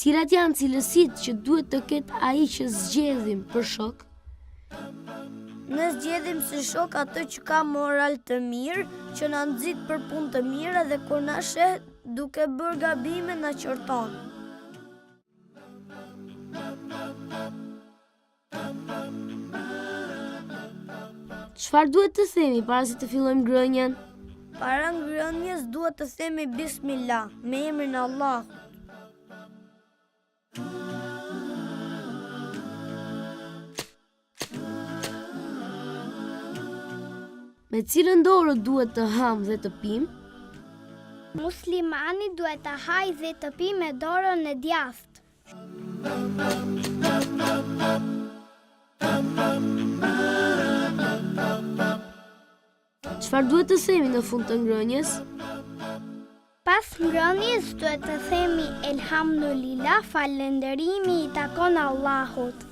Cilat janë cilësitë që duhet të ketë ai që zgjedhim për shok? Ne zgjedhim si shok atë që ka moral të mirë, që na nxit për punë të mira dhe kur na sheh duke bërë gabime na qorton. Çfarë duhet të themi para se të fillojmë ngrënien? Para ngrënies duhet të themi Bismillah, me emrin e Allahut. Me cilën dorë duhet të ham dhe të pim? Muslimani duhet të hajë dhe të pi me dorën e djathtë. Çfarë duhet të themi në fund të ngrënies? Pas ngrënies duhet të themi Elhamdulillah, falënderimi i takon Allahut.